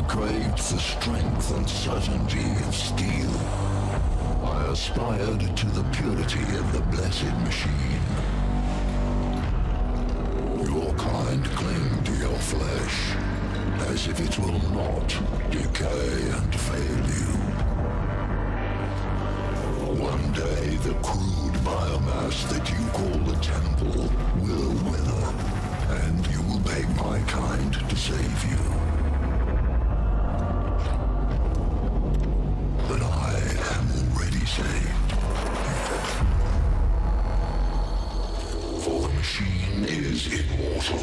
craved the strength and certainty of steel. I aspired to the purity of the blessed machine. Your kind cling to your flesh, as if it will not decay and fail you. One day the crude biomass that you call the temple will wither, and you will beg my kind to save you. But I am already saved. For the machine is immortal.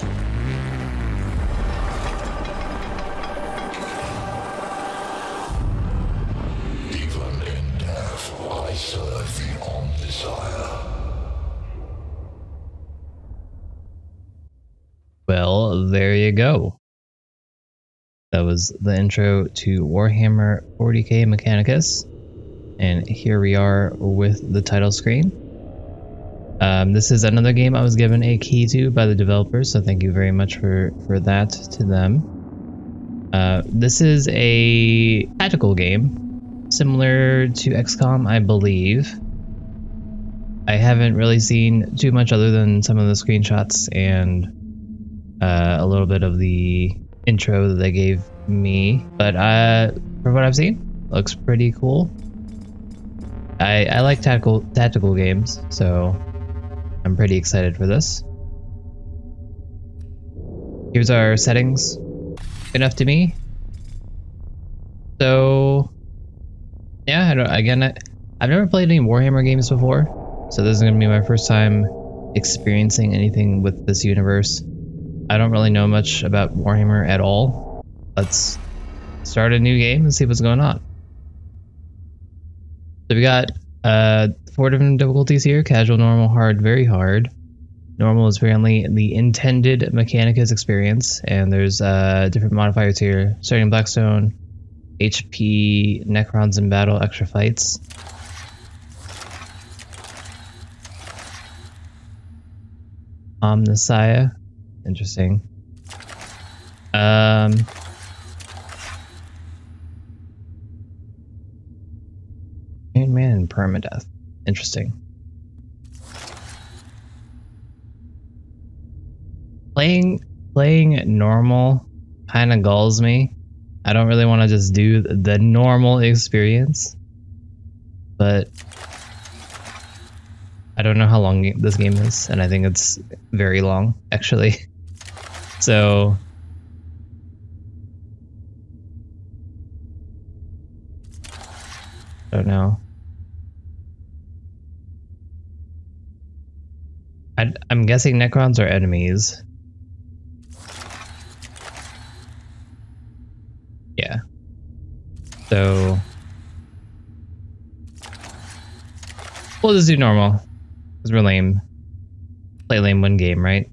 Even in death, I serve the Omnisire. Well, there you go. That was the intro to Warhammer 40k Mechanicus. And here we are with the title screen. This is another game I was given a key to by the developers, so thank you very much for that to them. This is a tactical game, similar to XCOM, I believe. I haven't really seen too much other than some of the screenshots and a little bit of the intro that they gave me, but from what I've seen, looks pretty cool. I like tactical games, so I'm pretty excited for this. Here's our settings. Good enough to me. So yeah, I've never played any Warhammer games before, so this is gonna be my first time experiencing anything with this universe. I don't really know much about Warhammer at all. Let's start a new game and see what's going on. So we got 4 different difficulties here: casual, normal, hard, very hard. Normal is apparently the intended Mechanicus experience, and there's different modifiers here, starting Blackstone, HP, Necrons in battle, extra fights. Omnisire. Interesting. Iron Man and permadeath. Interesting. Playing normal kind of gulls me. I don't really want to just do the normal experience, but I don't know how long this game is, and I think it's very long, actually. So I don't know. I'm guessing Necrons are enemies. Yeah. So we'll just do normal, because we're lame. Play lame one game, right?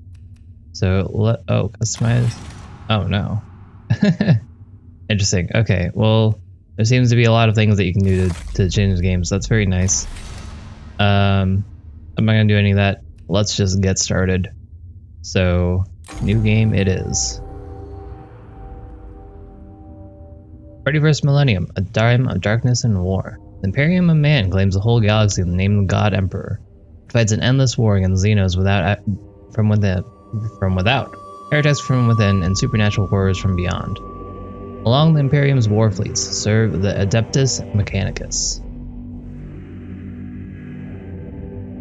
So customize. Oh no. Interesting. Okay, well, there seems to be a lot of things that you can do to change the game, so that's very nice. I'm not gonna do any of that. Let's just get started. So, new game it is. Ready vs. Millennium, a time of darkness and war. The Imperium of Man claims the whole galaxy in the name of the God Emperor. It fights an endless war against Xenos from without, heretics from within, and supernatural horrors from beyond. Along the Imperium's war fleets serve the Adeptus Mechanicus.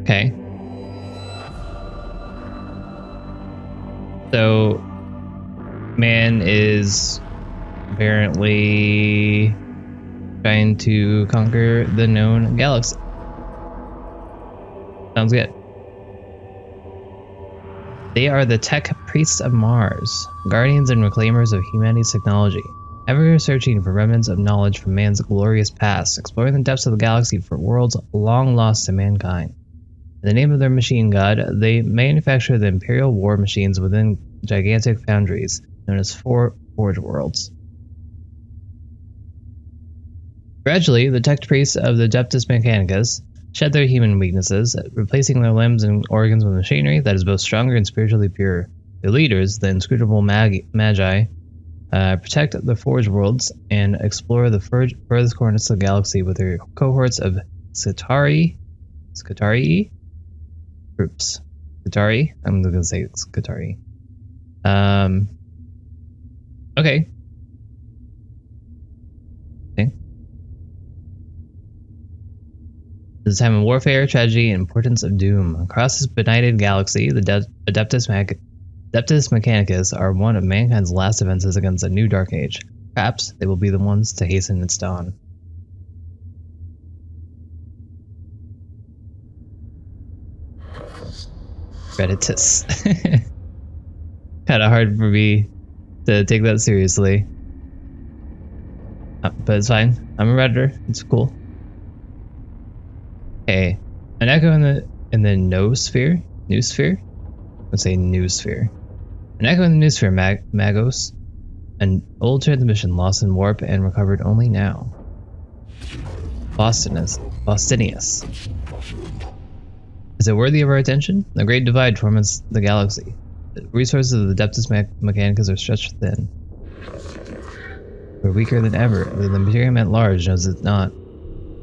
Okay. So, man is apparently trying to conquer the known galaxy. Sounds good. They are the tech priests of Mars, guardians and reclaimers of humanity's technology, ever searching for remnants of knowledge from man's glorious past, exploring the depths of the galaxy for worlds long lost to mankind. In the name of their machine god, they manufacture the Imperial war machines within gigantic foundries, known as Forge Worlds. Gradually, the tech priests of the Adeptus Mechanicus shed their human weaknesses, replacing their limbs and organs with machinery that is both stronger and spiritually pure. Their leaders, the inscrutable magi, Protect the Forge Worlds and explore the furthest corners of the galaxy with your cohorts of Scutari groups. Scutari? I'm gonna say Scutari. Okay. This is a time of warfare, tragedy, and importance of doom. Across this benighted galaxy, the adeptus Mechanicus are one of mankind's last defenses against a new dark age. Perhaps they will be the ones to hasten its dawn. Adeptus. Kinda hard for me to take that seriously. But it's fine. I'm a Redditor. It's cool. Okay. An echo in the noosphere? Noosphere? Let's say noosphere. An echo in the noosphere, Magos. An old transmission lost in warp and recovered only now. Bostinius. Is it worthy of our attention? The Great Divide torments the galaxy. The resources of the adeptus Mechanicus are stretched thin. We're weaker than ever, but the Imperium at large knows it's not.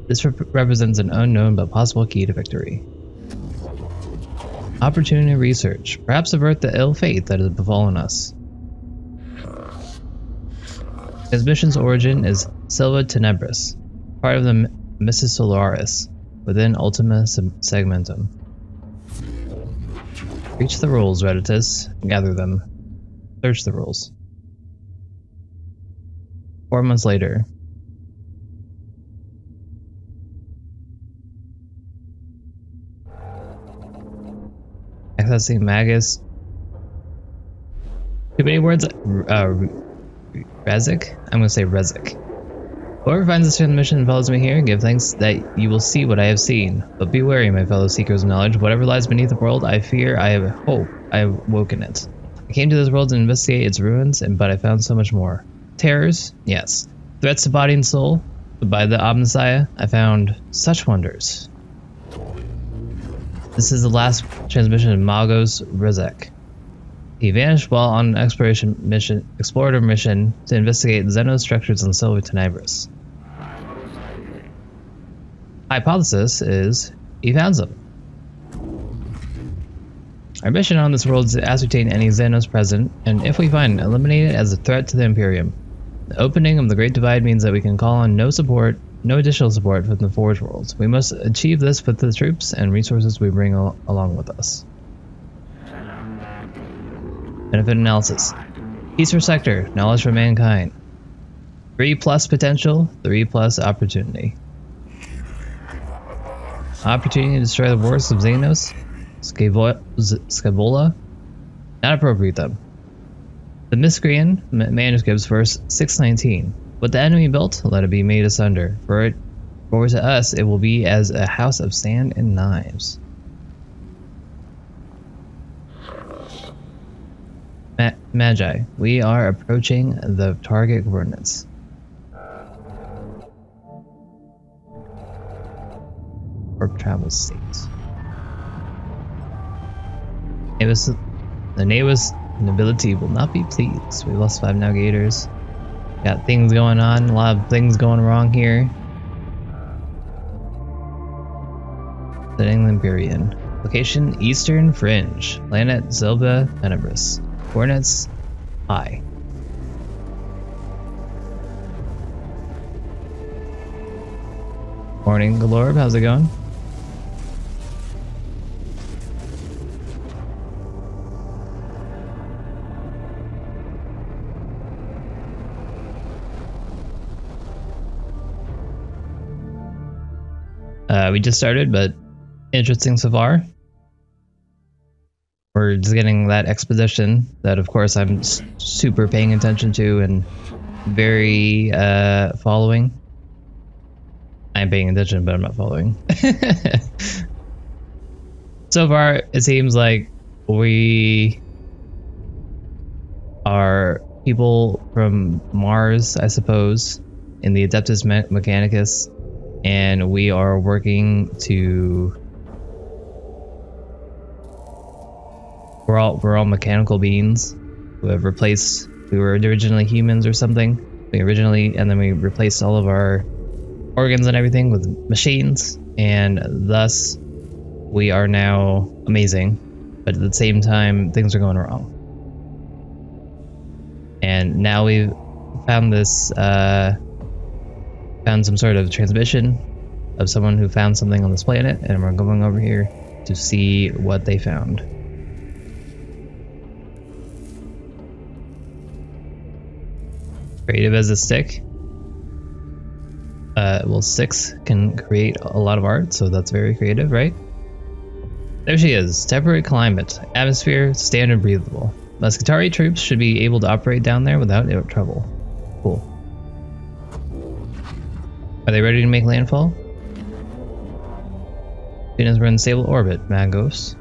This represents an unknown but possible key to victory. Opportunity research. Perhaps avert the ill fate that has befallen us. His mission's origin is Silva Tenebris, part of the Missus Solaris, within Ultima Segmentum. Reach the rules, Redditus. Gather them. Search the rules. 4 months later. Accessing Magus. Too many words. Rezik? I'm gonna say Rezik. Whoever finds this transmission and follows me here, give thanks that you will see what I have seen. But be wary, my fellow seekers of knowledge. Whatever lies beneath the world, I fear, I have hope, I have woken it. I came to this world to investigate its ruins, but I found so much more. Terrors? Yes. Threats to body and soul? But by the Omnissiah, I found such wonders. This is the last transmission of Magos Rezek. He vanished while on an explorator mission to investigate Xenos structures on Silva Tenebris. Hypothesis is he found them. Our mission on this world is to ascertain any Xenos present, and if we find, eliminate it as a threat to the Imperium. The opening of the Great Divide means that we can call on no additional support from the Forge Worlds. We must achieve this with the troops and resources we bring along with us. Benefit analysis. Peace for sector, knowledge for mankind. 3+ potential, 3+ opportunity. Opportunity to destroy the works of Xenos, Scabola. Not appropriate though. The Miscreant manuscripts, verse 619. What the enemy built, let it be made asunder. For to us it will be as a house of sand and knives. Magi, we are approaching the target coordinates. Warp travel states. The Navis nobility will not be pleased. We lost 5 navigators. Got things going on, a lot of things going wrong here. Setting the Empyrean. Location Eastern Fringe. Planet Silva Tenebris. Coordinates high. Morning, Galorb. How's it going? We just started, but interesting so far. We're just getting that exposition that, of course, I'm super paying attention to and very following. I'm paying attention, but I'm not following. So far, it seems like we are people from Mars, I suppose, in the Adeptus Mechanicus, and we are working to... We're all mechanical beings who have replaced We were originally humans or something. And then we replaced all of our organs and everything with machines, and thus we are now amazing. But at the same time, things are going wrong. And now we've found this, found some sort of transmission of someone who found something on this planet, and we're going over here to see what they found. Creative as a stick. Well, 6 can create a lot of art, so that's very creative, right? There she is. Temperate climate. Atmosphere, standard breathable. Muscatari troops should be able to operate down there without trouble. Cool. Are they ready to make landfall? Students were in stable orbit, Magos.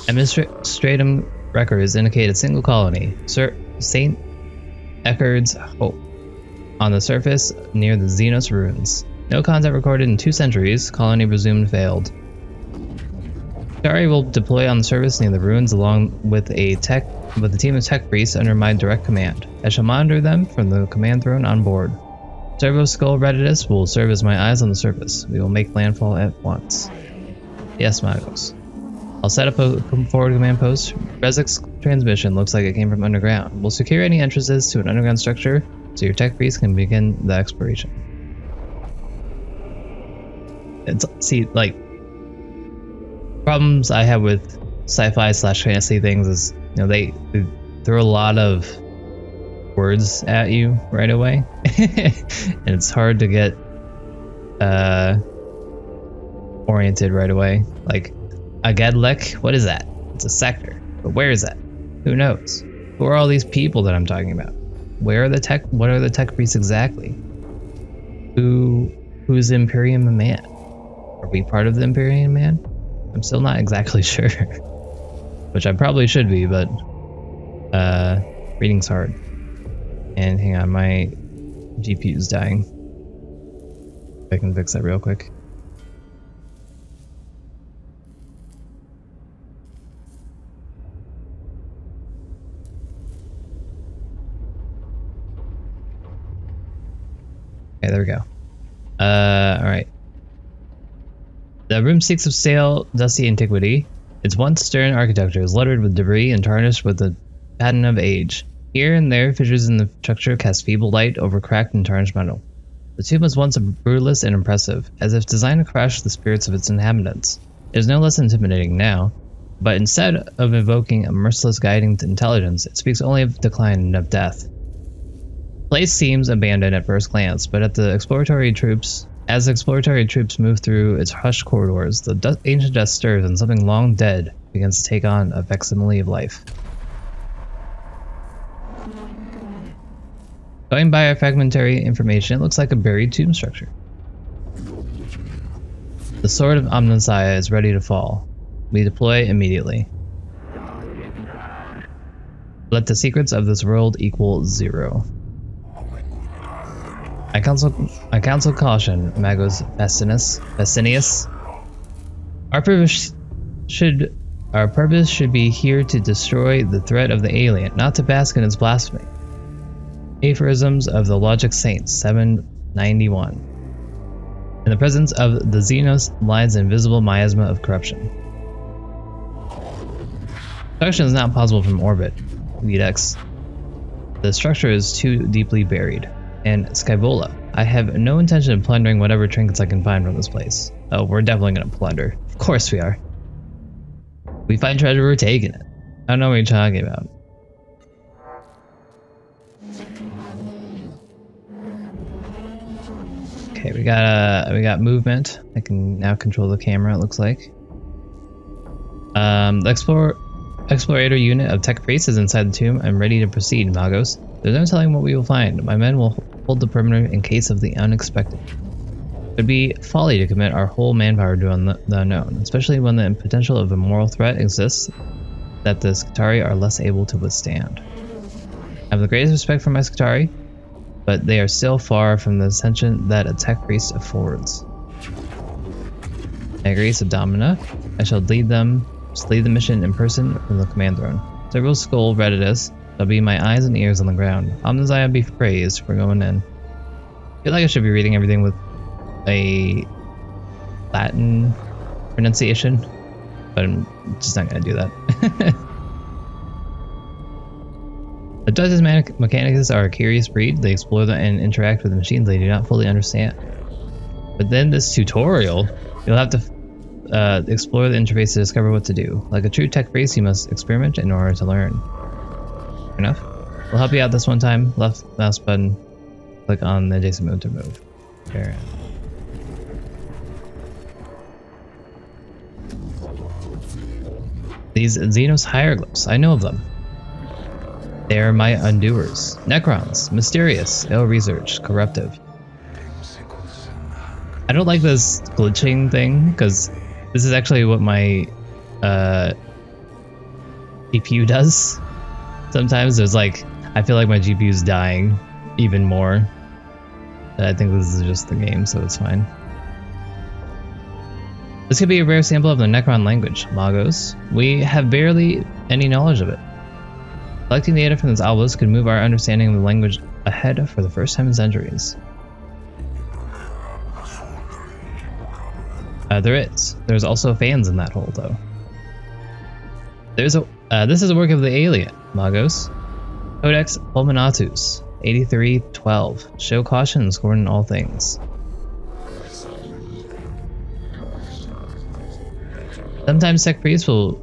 Administratum records indicate a single colony, Sir St. Eckard's Hope, on the surface near the Xenos ruins. No contact recorded in 2 centuries. Colony presumed failed. Muscatari will deploy on the surface near the ruins along with a team of tech priests under my direct command. I shall monitor them from the command throne on board. Servo Skull Readiness will serve as my eyes on the surface. We will make landfall at once. Yes, Magos. I'll set up a forward command post. Rezik's transmission looks like it came from underground. We'll secure any entrances to an underground structure so your tech priests can begin the exploration. See, like, problems I have with sci-fi / fantasy things is, you know, they throw a lot of words at you right away, and it's hard to get oriented right away. Like, a Gadlek, what is that? It's a sector, but where is that? Who knows? Who are all these people that I'm talking about? Where are the tech? What are the tech priests exactly? Who's the Imperium Man? Are we part of the Imperium Man? I'm still not exactly sure. Which I probably should be, but reading's hard. And hang on, my GPU's dying. I can fix that real quick. Okay, there we go. Alright. The room speaks of stale, dusty antiquity. Its once stern architecture is littered with debris and tarnished with the patina of age. Here and there, fissures in the structure cast feeble light over cracked and tarnished metal. The tomb was once brutalist and impressive, as if designed to crush the spirits of its inhabitants. It is no less intimidating now, but instead of evoking a merciless guiding intelligence, it speaks only of decline and of death. The place seems abandoned at first glance, but as the exploratory troops move through its hushed corridors, the ancient dust stirs and something long dead begins to take on a facsimile of life. Going by our fragmentary information, it looks like a buried tomb structure. The sword of Omnissiah is ready to fall. We deploy immediately. Let the secrets of this world equal 0. I counsel caution, Magos Fastinius. Our purpose should be here to destroy the threat of the alien, not to bask in its blasphemy. Aphorisms of the Logic Saints, 791. In the presence of the Xenos lies an invisible miasma of corruption. Destruction is not possible from orbit. Vedex. The structure is too deeply buried. And Skyvola. I have no intention of plundering whatever trinkets I can find from this place. Oh, we're definitely gonna plunder. Of course we are. We find treasure, we're taking it. I don't know what you're talking about. Okay, we got movement. I can now control the camera, it looks like. The explorator unit of tech priests is inside the tomb. I'm ready to proceed, Magos. There's no telling what we will find. My men will hold the perimeter in case of the unexpected. It would be folly to commit our whole manpower to the unknown, especially when the potential of a moral threat exists that the Skitarii are less able to withstand. I have the greatest respect for my Skitarii, but they are still far from the ascension that a tech priest affords. Grace of Domina, I shall lead the mission in person from the command throne. Several skull redditus. There'll be my eyes and ears on the ground. Omniscience be praised for going in. I feel like I should be reading everything with a Latin pronunciation, but I'm just not going to do that. Adeptus Mechanicus are a curious breed. They explore and interact with the machines they do not fully understand. But then this tutorial, you'll have to explore the interface to discover what to do. Like a true tech priest, you must experiment in order to learn. Fair enough. We'll help you out this one time. Left mouse button, click on the adjacent move to move. There. These Xenos hieroglyphs, I know of them. They are my undoers. Necrons, mysterious, ill-researched, corruptive. I don't like this glitching thing, because this is actually what my GPU does. Sometimes there's like, I feel like my GPU is dying even more. But I think this is just the game, so it's fine. This could be a rare sample of the Necron language, Magos. We have barely any knowledge of it. Collecting data from this obelisk could move our understanding of the language ahead for the first time in centuries. There's also fans in that hole, though. This is a work of the alien, Magos. Codex Fulminatus, 8312. Show caution and scorn in all things. Sometimes tech priests will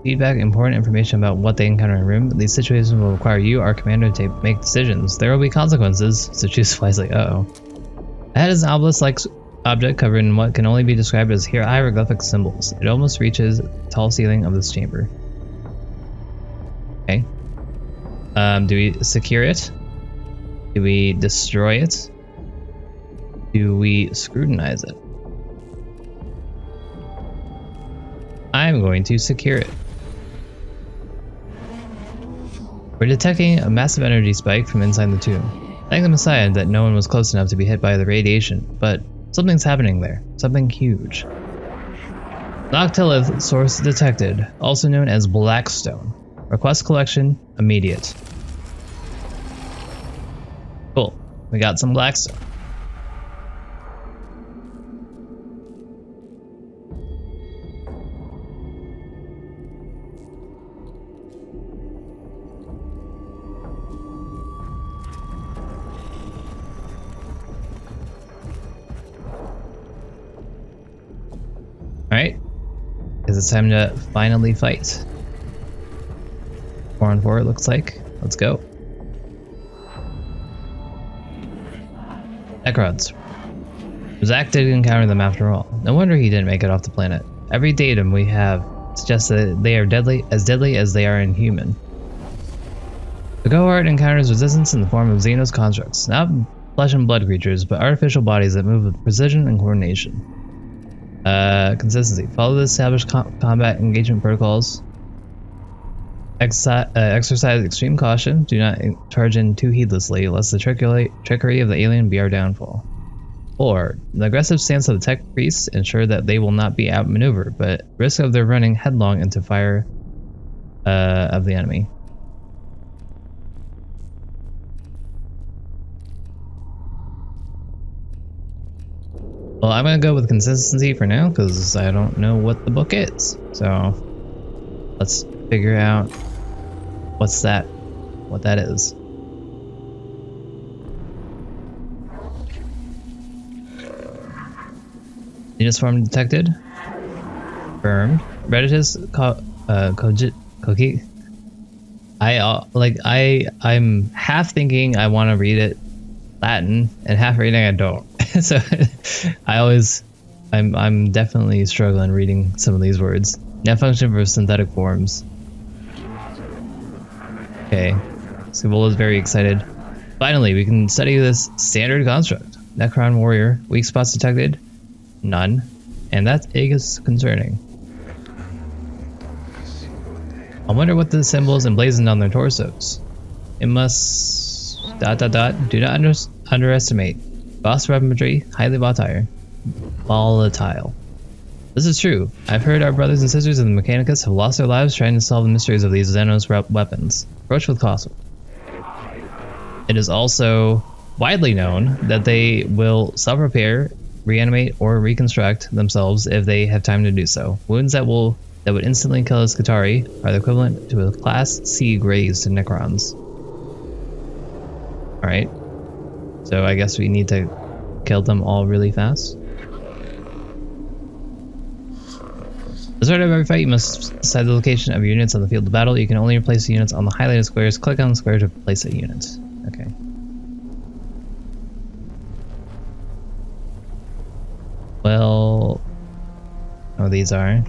feedback important information about what they encounter in a room. These situations will require you, our commander, to make decisions. There will be consequences, so choose wisely. Uh-oh. Ahead is an obelisk-like object covered in what can only be described as hieroglyphic symbols. It almost reaches the tall ceiling of this chamber. Okay. Do we secure it? Do we destroy it? Do we scrutinize it? I'm going to secure it. We're detecting a massive energy spike from inside the tomb. Thank the Messiah that no one was close enough to be hit by the radiation, but something's happening there. Something huge. Noctilith source detected, also known as Blackstone. Request collection immediate. Cool. We got some Blackstone. Alright, because it's time to finally fight. 4 on 4 it looks like. Let's go. Necrons. Zach did encounter them after all. No wonder he didn't make it off the planet. Every datum we have suggests that they are deadly as they are inhuman. The cohort encounters resistance in the form of Xenos constructs, not flesh and blood creatures, but artificial bodies that move with precision and coordination. Consistency. Follow the established combat engagement protocols. Exercise extreme caution. Do not charge in too heedlessly, lest the trickery of the alien be our downfall. 4. The aggressive stance of the tech priests ensure that they will not be outmaneuvered, but risk of their running headlong into fire of the enemy. Well, I'm gonna go with consistency for now because I don't know what the book is. So let's figure out what that is. Xenos form detected. Confirmed. Redditus cookie. I'm half thinking I want to read it Latin and half reading I don't. So I'm definitely struggling reading some of these words. Net function for synthetic forms. Okay, Scabola is very excited. Finally, we can study this standard construct. Necron warrior, weak spots detected, none, and that is concerning. I wonder what the symbols emblazoned on their torsos. It must ... Do not underestimate. Boss weaponry, highly volatile. This is true. I've heard our brothers and sisters in the Mechanicus have lost their lives trying to solve the mysteries of these Xenos weapons. Approach with caution. It is also widely known that they will self-repair, reanimate, or reconstruct themselves if they have time to do so. Wounds that would instantly kill a Skatari are the equivalent to a Class C graze to Necrons. Alright. So I guess we need to kill them all really fast. At the start of every fight, you must decide the location of your units on the field of battle. You can only replace the units on the highlighted squares. Click on the square to place a unit. Okay. Well... Oh, these are...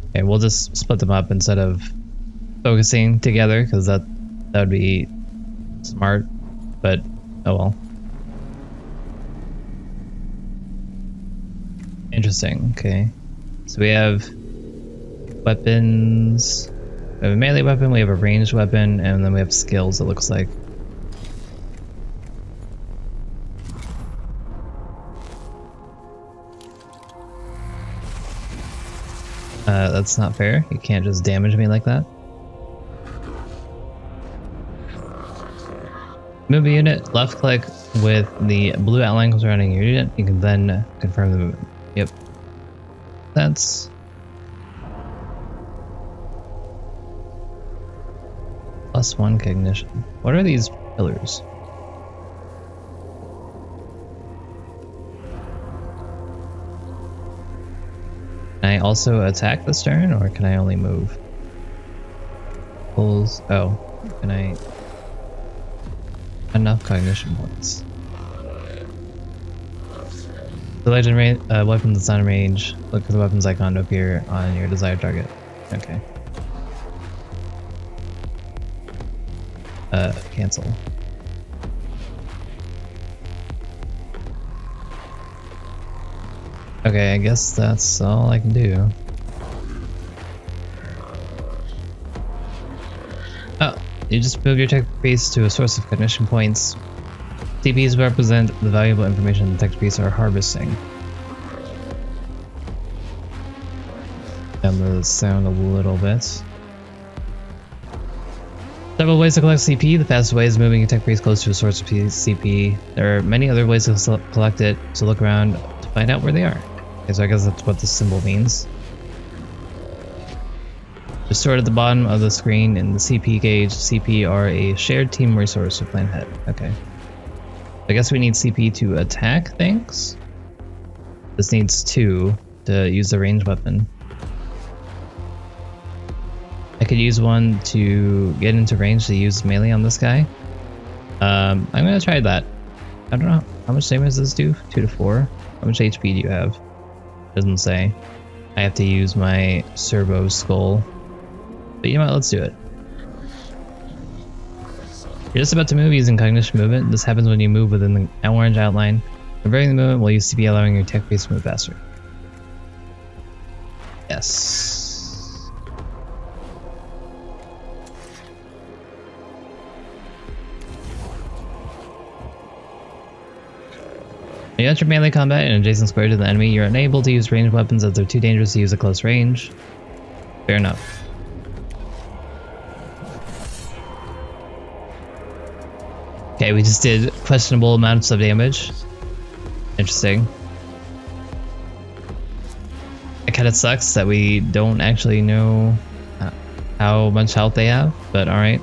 Okay, we'll just split them up instead of focusing together, because that would be smart, but oh well. Interesting, okay. So we have weapons, we have a melee weapon, we have a ranged weapon, and then we have skills, it looks like. That's not fair. You can't just damage me like that. Move a unit, left click with the blue outline surrounding your unit. You can then confirm the movement. Yep. That's... +1 cognition. What are these pillars? Can I also attack this turn, or can I only move? Pulls. Oh, can I? Enough cognition points. Select weapons that's on range. Look for the weapons icon to appear on your desired target. Okay. Cancel. Okay, I guess that's all I can do. Oh, you just move your tech piece to a source of cognition points. TPs represent the valuable information the tech piece are harvesting. Down the sound a little bit. Several ways to collect CP. The fastest way is moving your tech piece close to a source of CP. There are many other ways to collect it, so look around to find out where they are. Okay, so I guess that's what this symbol means. Just stored at the bottom of the screen in the CP gauge. CP are a shared team resource to plan ahead. Okay. I guess we need CP to attack things. This needs 2 to use the ranged weapon. I could use 1 to get into range to use melee on this guy. I'm gonna try that. I don't know how much damage does this do. 2 to 4. How much HP do you have? Doesn't say. I have to use my servo skull. But you know what, let's do it. You're just about to move using cognition movement. This happens when you move within the orange outline. Converting the movement will use CP, allowing your tech piece to move faster. Yes. When you enter melee combat in an adjacent square to the enemy, you're unable to use ranged weapons as they're too dangerous to use at close range. Fair enough. Okay, we just did questionable amounts of damage. Interesting. It kind of sucks that we don't actually know how much health they have, but alright.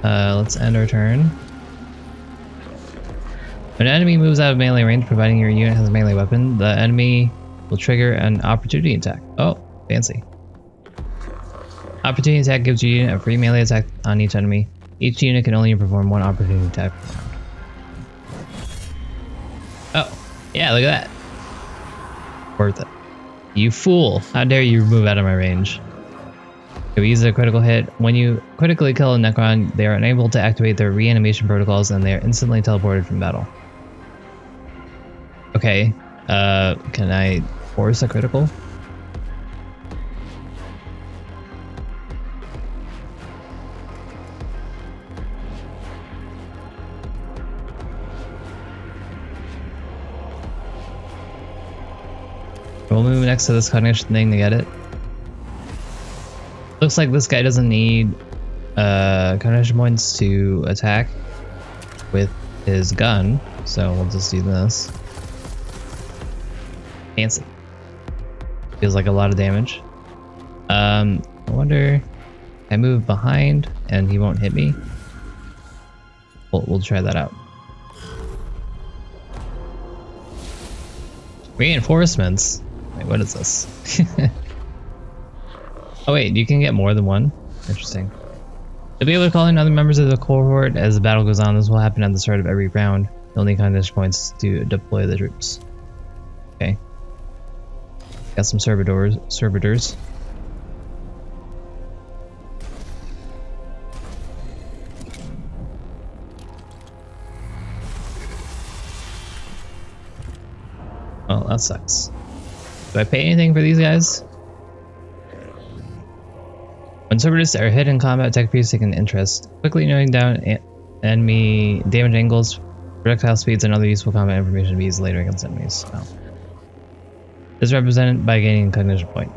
Let's end our turn. When an enemy moves out of melee range, providing your unit has a melee weapon, the enemy will trigger an opportunity attack. Oh, fancy. Opportunity attack gives your unit a free melee attack on each enemy. Each unit can only perform 1 opportunity attack per round. Oh, yeah, look at that. Worth it. You fool! How dare you move out of my range? If we use a critical hit, when you critically kill a Necron, they are unable to activate their reanimation protocols and they are instantly teleported from battle. Okay, can I force a critical? We'll move next to this cognition thing to get it. Looks like this guy doesn't need cognition points to attack with his gun, so we'll just do this. Fancy. Feels like a lot of damage. I wonder, I move behind and he won't hit me. We'll try that out. Reinforcements? Wait, what is this? Oh wait, you can get more than one? Interesting. You'll be able to call in other members of the cohort as the battle goes on. This will happen at the start of every round. You'll need cognition points to deploy the troops. Okay. Got some servitors. Oh, that sucks. Do I pay anything for these guys? When servitors are hit in combat, tech priests take an interest. Quickly noting down enemy damage angles, projectile speeds, and other useful combat information to be used later against enemies. Oh. This is represented by gaining a cognition point.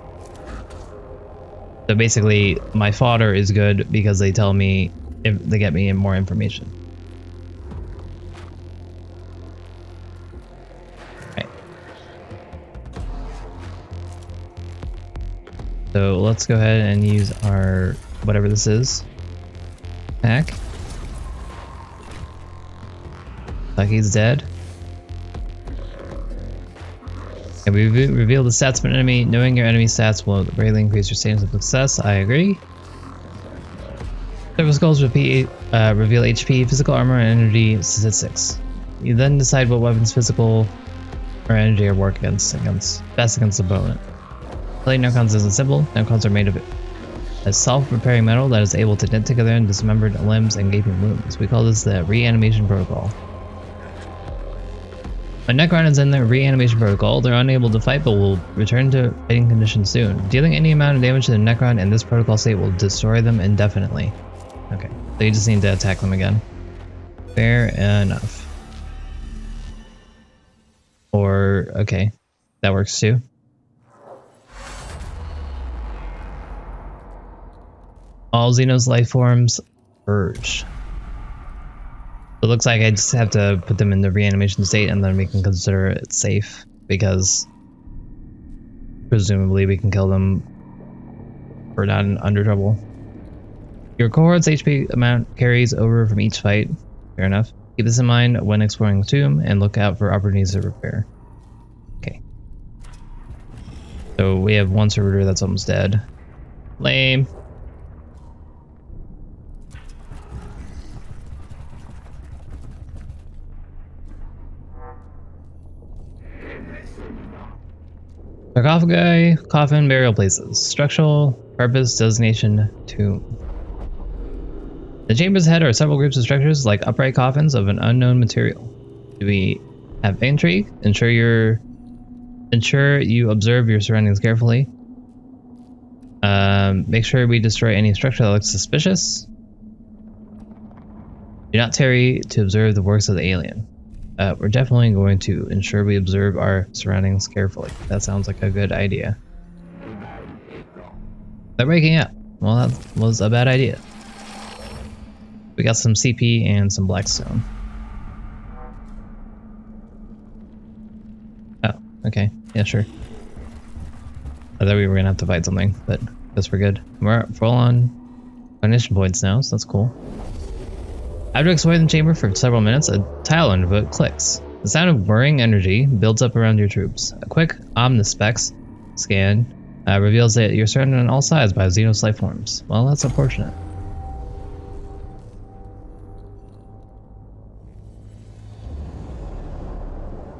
So basically, my fodder is good because they tell me if they get me more information. Okay. So let's go ahead and use our whatever this is. Hack. Like he's dead. And we reveal the stats of an enemy. Knowing your enemy's stats will greatly increase your chances of success. I agree. Service goals reveal HP, physical armor, and energy statistics. You then decide what weapons, physical or energy, are work best against the opponent. Plating necrons isn't simple. Necrons are made of a self-repairing metal that is able to knit together and dismembered limbs and gaping wounds. We call this the reanimation protocol. When Necron is in the reanimation protocol, they're unable to fight but will return to fighting conditions soon. Dealing any amount of damage to the Necron in this protocol state will destroy them indefinitely. Okay, so you just need to attack them again. Fair enough. Or, okay, that works too. All Xenos life forms purge. It looks like I just have to put them in the reanimation state and then we can consider it safe because presumably we can kill them if we're not under trouble. Your cohort's HP amount carries over from each fight. Fair enough. Keep this in mind when exploring the tomb and look out for opportunities to repair. Okay. So we have one servitor that's almost dead. Lame. Sarcophagi, coffin, burial places. Structural purpose, designation, tomb. The chamber's head are several groups of structures like upright coffins of an unknown material. Do we have intrigue? Ensure you observe your surroundings carefully. Make sure we destroy any structure that looks suspicious. Do not tarry to observe the works of the alien. We're definitely going to ensure we observe our surroundings carefully. That sounds like a good idea. They're breaking up. Well, that was a bad idea. We got some CP and some blackstone. Oh, okay. Yeah, sure. I thought we were gonna have to fight something, but I guess we're good. We're full on cognition points now, so that's cool. After exploring the chamber for several minutes, a tile under foot clicks. The sound of whirring energy builds up around your troops. A quick omnispecs scan reveals that you're surrounded on all sides by Xenos life forms. Well, that's unfortunate.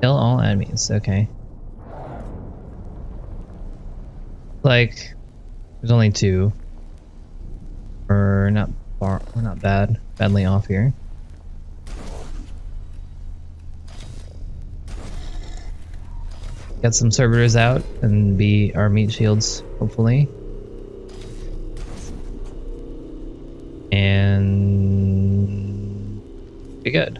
Kill all enemies. Okay. Like, there's only two. We're not far. We're not badly off here. Get some servitors out and be our meat shields, hopefully. And be good.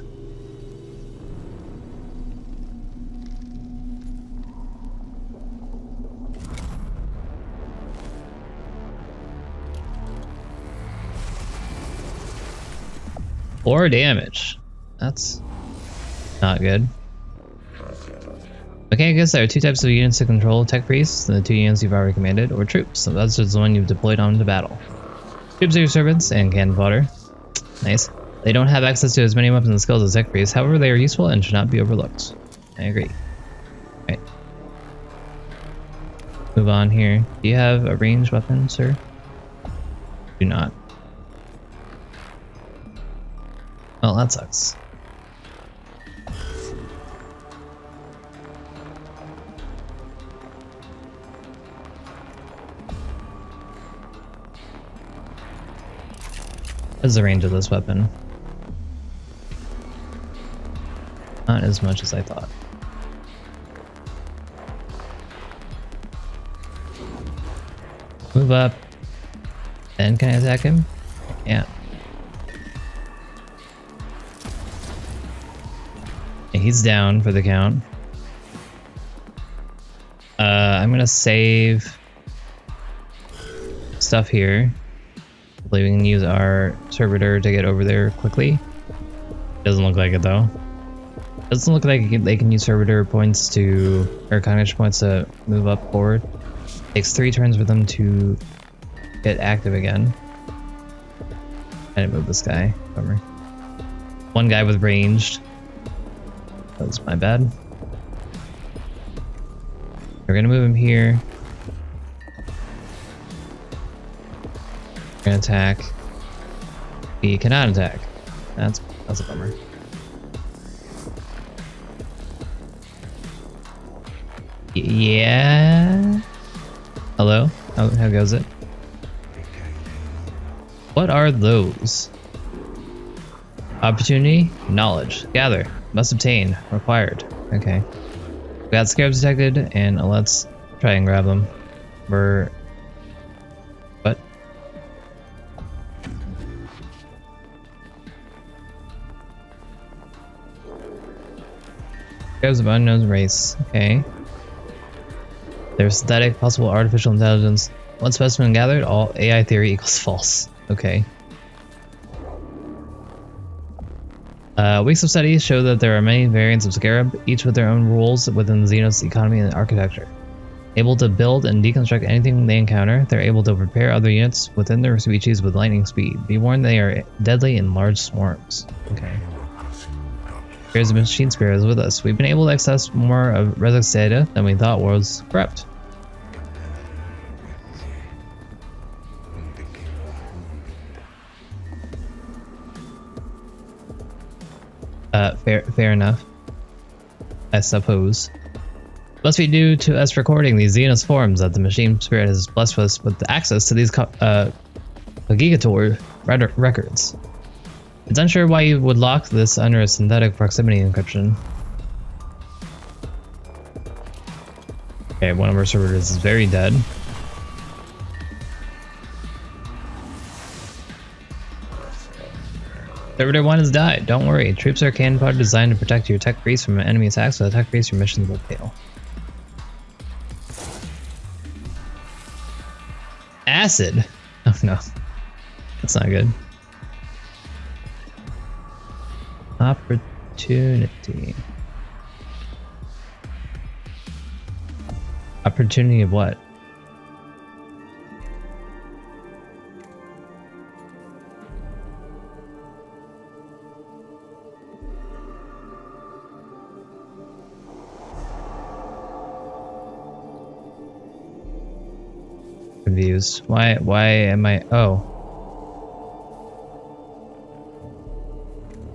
4 damage. That's not good. Mechanicus, there are 2 types of units to control: tech priests, the 2 units you've already commanded, or troops. So that's just the one you've deployed onto battle. Troops are your servants and cannon fodder. Nice. They don't have access to as many weapons and skills as tech priests, however they are useful and should not be overlooked. I agree. Right. Move on here. Do you have a ranged weapon, sir? Do not. Well, that sucks. What is the range of this weapon? Not as much as I thought. Move up. Then can I attack him? I can't. Yeah, he's down for the count. I'm gonna save stuff here. Hopefully we can use our servitor to get over there quickly. Doesn't look like it though. Doesn't look like they can use servitor points to, or cognition points to move up forward. Takes 3 turns for them to get active again. I didn't move this guy. Bummer. 1 guy with ranged. That was my bad. We're gonna move him here. We're gonna attack. He cannot attack. That's a bummer. Yeah. Hello? How goes it? What are those? Opportunity, knowledge, gather, must obtain, required. Okay. We got scarabs detected, and let's try and grab them. What? Scarabs of unknown race. Okay. There's synthetic, possible artificial intelligence. One specimen gathered, all AI theory equals false. Okay. Weeks of studies show that there are many variants of scarab, each with their own rules within the Xenos economy and architecture. Able to build and deconstruct anything they encounter, they're able to repair other units within their species with lightning speed. Be warned, they are deadly in large swarms. Okay. Here's a machine spirit is with us. We've been able to access more of Relic's data than we thought was corrupt. Fair enough. I suppose. Must be due to us recording these Xenos forms that the machine spirit has blessed us with access to these gigator records. It's unsure why you would lock this under a synthetic proximity encryption. Okay, one of our servitors is very dead. Servitor 1 has died. Don't worry. Troops are cannon fodder designed to protect your tech priest from enemy attacks, so attack priest your missions will fail. Acid? Oh no. That's not good. Opportunity. Opportunity of what? Confused. Why am I? Oh.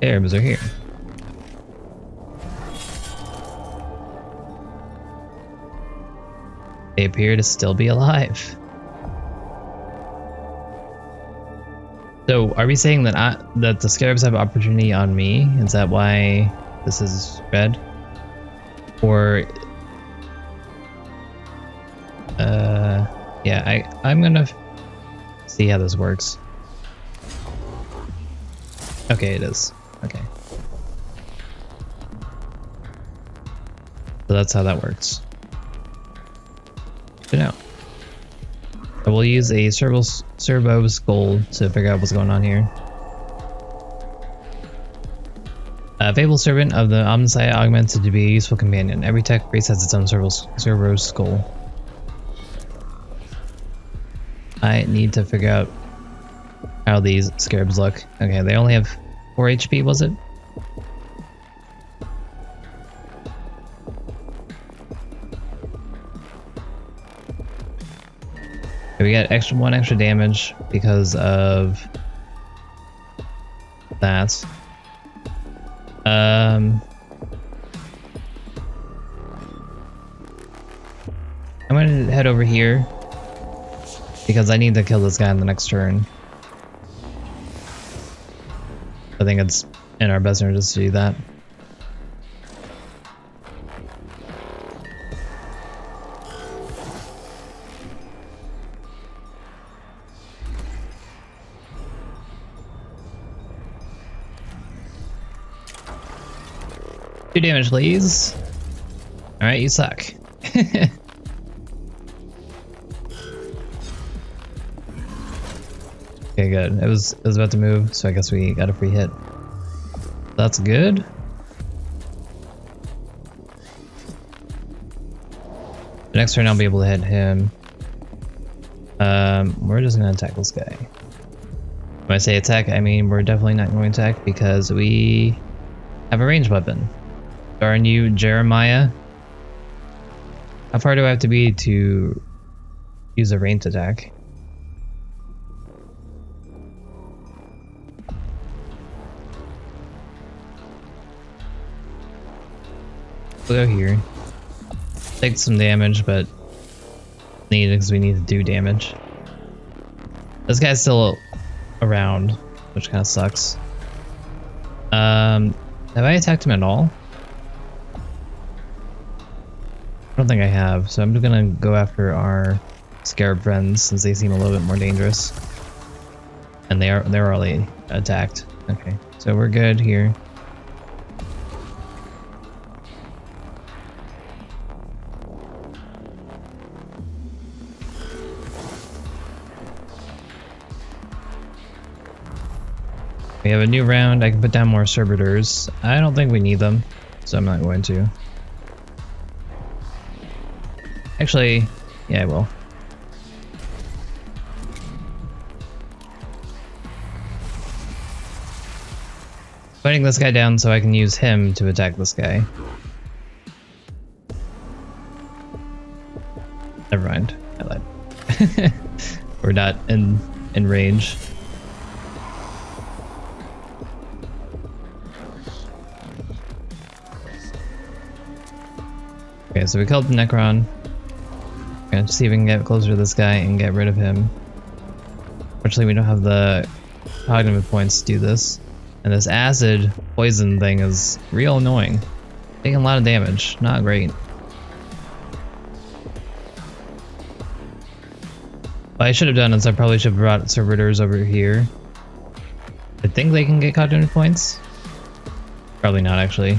Arabs are here. They appear to still be alive. So, are we saying that that the scarabs have opportunity on me? Is that why this is red? Or yeah, I'm gonna see how this works. Okay, it is. Okay. So that's how that works. Good to know. I will use a servo skull to figure out what's going on here. Fable Servant of the Omnisci augmented to be a useful companion. Every tech race has its own servo skull. I need to figure out how these scarabs look. Okay, they only have 4 HP, was it? Okay, we got one extra damage because of that. I'm gonna head over here because I need to kill this guy in the next turn. I think it's in our best interest to do that. Two damage, please. Alright, you suck. Okay, good. It was about to move, so I guess we got a free hit. That's good. The next turn I'll be able to hit him. We're just gonna attack this guy. When I say attack, I mean we're definitely not going to attack because we have a ranged weapon. Darn you, Jeremiah. How far do I have to be to use a ranged attack? We'll go here. Take some damage, but need it because we need to do damage. This guy's still around, which kind of sucks. Have I attacked him at all? I don't think I have, so I'm just gonna go after our scarab friends since they seem a little bit more dangerous. And they're already attacked. Okay, so we're good here. We have a new round. I can put down more servitors. I don't think we need them, so I'm not going to. Actually, yeah, I will. Putting this guy down so I can use him to attack this guy. Never mind. I lied. We're not in range. Okay, so we killed the Necron. Gonna see if we can get closer to this guy and get rid of him. Fortunately, we don't have the cognitive points to do this. And this acid poison thing is real annoying. Taking a lot of damage. Not great. What I should have done is I probably should have brought servitors over here. I think they can get cognitive points. Probably not, actually.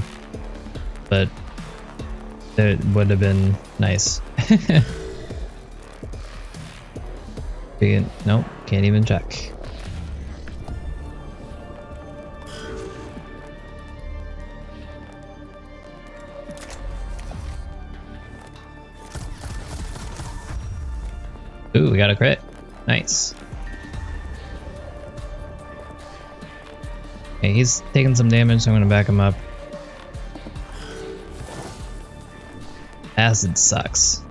But it would have been nice. Nope, can't even check. Ooh, we got a crit. Nice. Okay, he's taking some damage, so I'm gonna back him up. Acid sucks.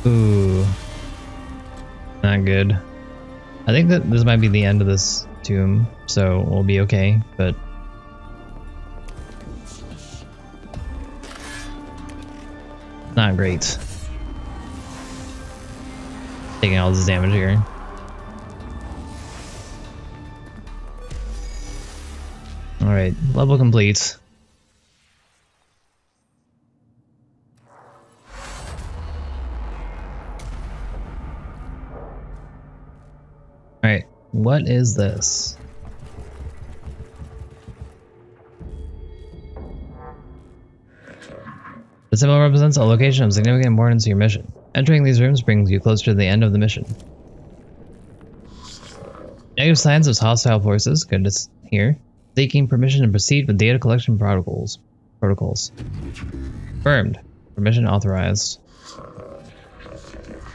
Ooh. Not good. I think that this might be the end of this tomb, so we'll be okay, but... not great. Taking all this damage here. Alright, level complete. Alright, what is this? The symbol represents a location of significant importance to your mission. Entering these rooms brings you closer to the end of the mission. Negative signs of hostile forces. Good to hear. Seeking permission to proceed with data collection protocols. Confirmed. Permission authorized.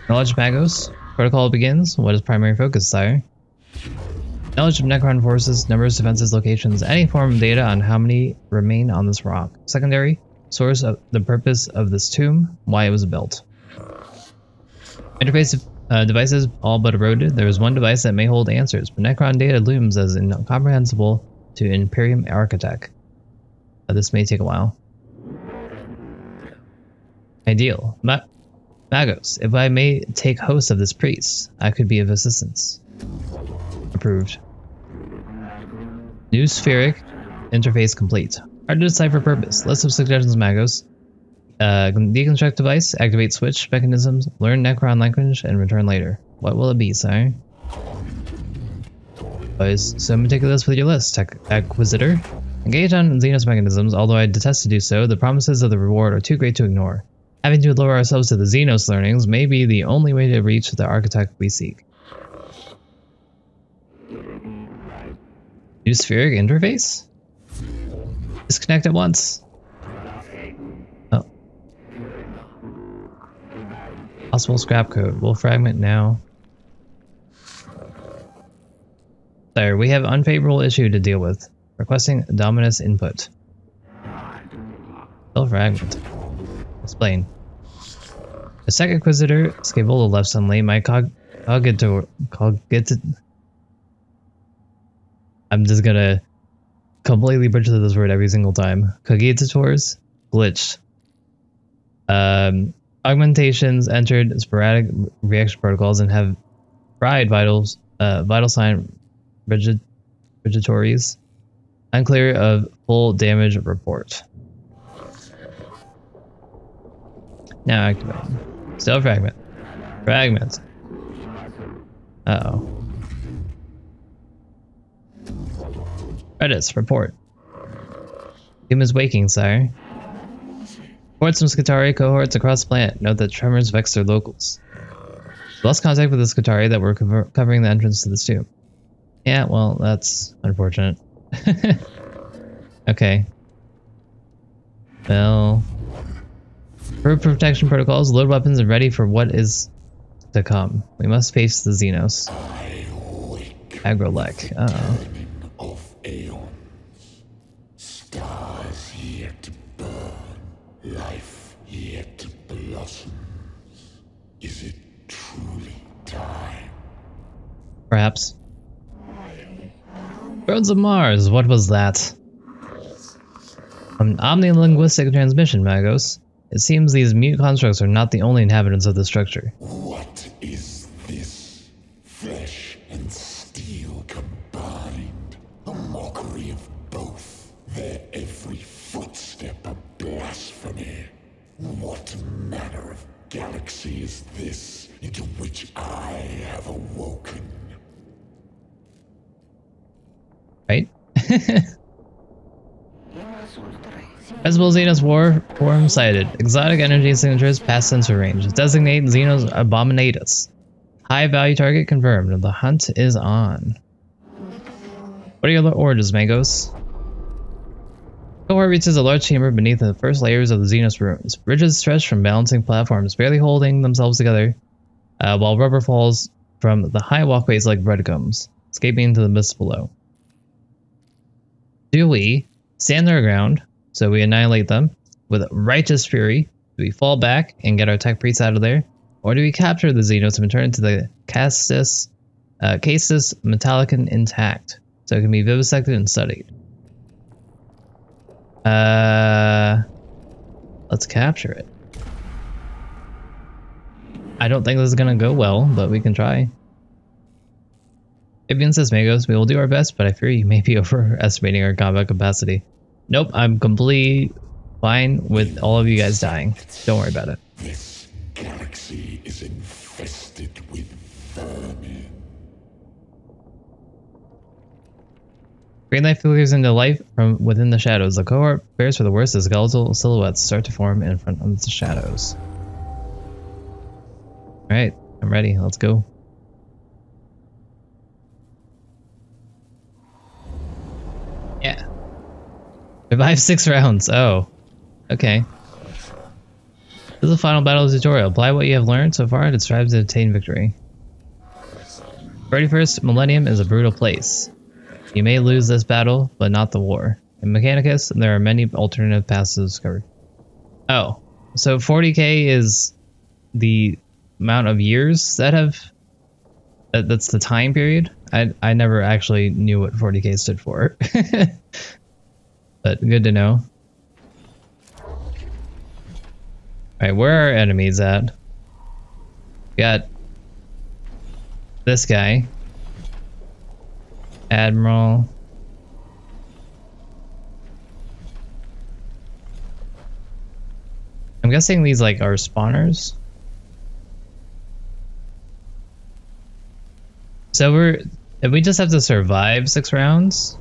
Knowledge of Magos. Protocol begins. What is primary focus, sire? Knowledge of Necron forces, numbers, defenses, locations, any form of data on how many remain on this rock. Secondary. Source of the purpose of this tomb. Why it was built. Interface devices all but eroded. There is one device that may hold answers, but Necron data looms as incomprehensible to Imperium architect. This may take a while. Ideal. Magos, if I may take host of this priest, I could be of assistance. Approved. New spheric interface complete. Hard to decipher purpose. List of suggestions, Magos. Deconstruct device, activate switch mechanisms, learn Necron language, and return later. What will it be, sire? Was so meticulous with your list, Tech Acquisitor. Engage on Xenos mechanisms, although I detest to do so, the promises of the reward are too great to ignore. Having to lower ourselves to the Xenos learnings may be the only way to reach the architect we seek. New spheric interface? Disconnect at once. Oh. Possible scrap code. We'll fragment now. Sire, we have unfavorable issue to deal with. Requesting Dominus input. Still fragment. Explain. The second Inquisitor, Scabola left suddenly. My cogito. I'm just gonna completely butcher this word every single time. Cogitators glitched. Augmentations entered sporadic reaction protocols and have fried vital sign rigitories. Unclear of full damage report. Now activating. Still fragment. Fragment. Uh-oh. Credits. Report. Team is waking, sire. Reports from Skitarii cohorts across the planet note that tremors vex their locals. We lost contact with the Skitarii that were covering the entrance to this tomb. Yeah, well, that's unfortunate. Okay. Well... For protection protocols, load weapons and ready for what is to come. We must face the Xenos. Agrolek. Uh-oh. Stars yet to burn, life yet to blossom. Is it truly time? Perhaps. Birds of Mars, what was that? An omnilinguistic transmission, Magos. It seems these mute constructs are not the only inhabitants of the structure. What is this? Flesh and steel combined. A mockery of both. Their every footstep a blasphemy. What manner of galaxy is this into which I have awoken? Right? Visible Xenos war form sighted. Exotic energy signatures past sensor range. Designate Xenos Abominatus. High value target confirmed. The hunt is on. What are your orders, Magos? Cohort reaches a large chamber beneath the first layers of the Xenos ruins. Bridges stretch from balancing platforms, barely holding themselves together, while rubber falls from the high walkways like breadcrumbs, escaping into the mist below. Do we stand our ground, so we annihilate them with righteous fury? Do we fall back and get our tech priests out of there? Or do we capture the Xenos and return to the Casus Metallicum intact, so it can be vivisected and studied? Let's capture it. I don't think this is gonna go well, but we can try. If you insist, Magos, we will do our best, but I fear you may be overestimating our combat capacity. Nope, I'm completely fine with all of you guys dying. Don't worry about it. This galaxy is infested with vermin. Green light flickers into life from within the shadows. The cohort bears for the worst as skeletal silhouettes start to form in front of the shadows. Alright, I'm ready. Let's go. Survive 6 rounds. Oh, okay. This is the final battle tutorial. Apply what you have learned so far and strive to attain victory. 31st Millennium is a brutal place. You may lose this battle, but not the war. In Mechanicus, there are many alternative paths to discover. Oh, so 40k is the amount of years that have... That's the time period? I never actually knew what 40k stood for. But good to know. Alright, where are our enemies at? We got this guy. Admiral. I'm guessing these like are spawners. So if we just have to survive 6 rounds,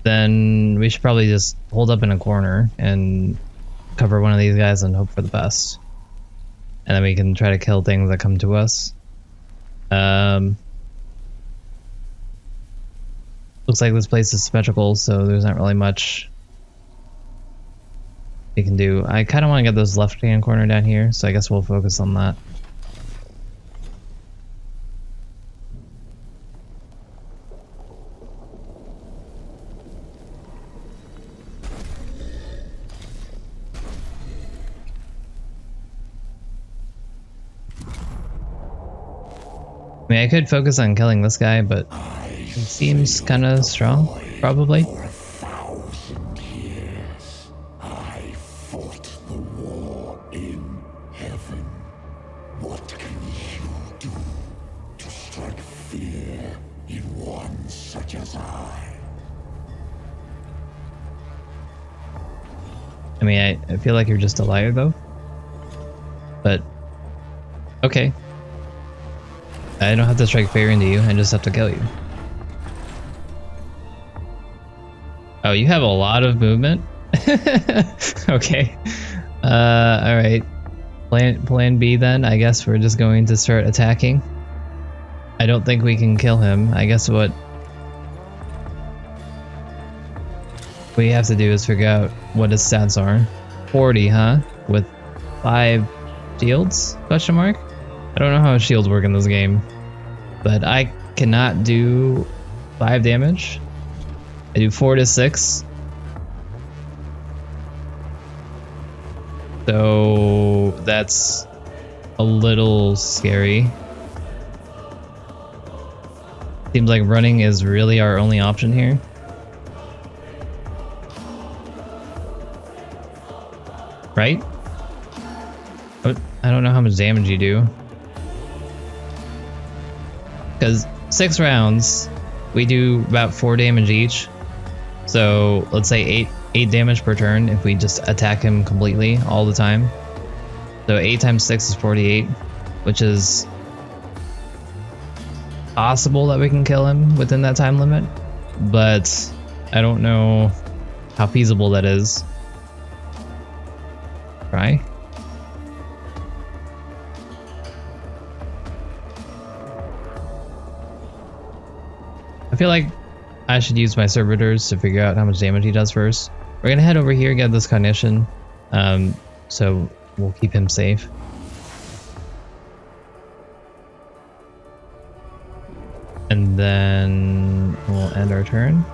then we should probably just hold up in a corner and cover one of these guys and hope for the best. And then we can try to kill things that come to us. Looks like this place is symmetrical, so there's not really much we can do. I kind of want to get this left-hand corner down here, so I guess we'll focus on that. I mean, I could focus on killing this guy, but he seems kind of strong, probably. For 1,000 years, I fought the war in heaven. What can you do to strike fear in one such as I? I mean, I feel like you're just a liar, though. But, okay. I don't have to strike fear into you, I just have to kill you. Oh, you have a lot of movement? Okay. Alright. Plan B then, I guess we're just going to start attacking. I don't think we can kill him. I guess what we have to do is figure out what his stats are. 40, huh? With 5 shields? Question mark? I don't know how shields work in this game, but I cannot do 5 damage. I do 4 to 6. So that's a little scary. Seems like running is really our only option here. Right? But I don't know how much damage you do. Because 6 rounds, we do about 4 damage each. So let's say 8 damage per turn if we just attack him completely all the time. So 8 times 6 is 48, which is possible that we can kill him within that time limit. But I don't know how feasible that is. Try. I feel like I should use my servitors to figure out how much damage he does first. We're gonna head over here, get this cognition, so we'll keep him safe. And then we'll end our turn.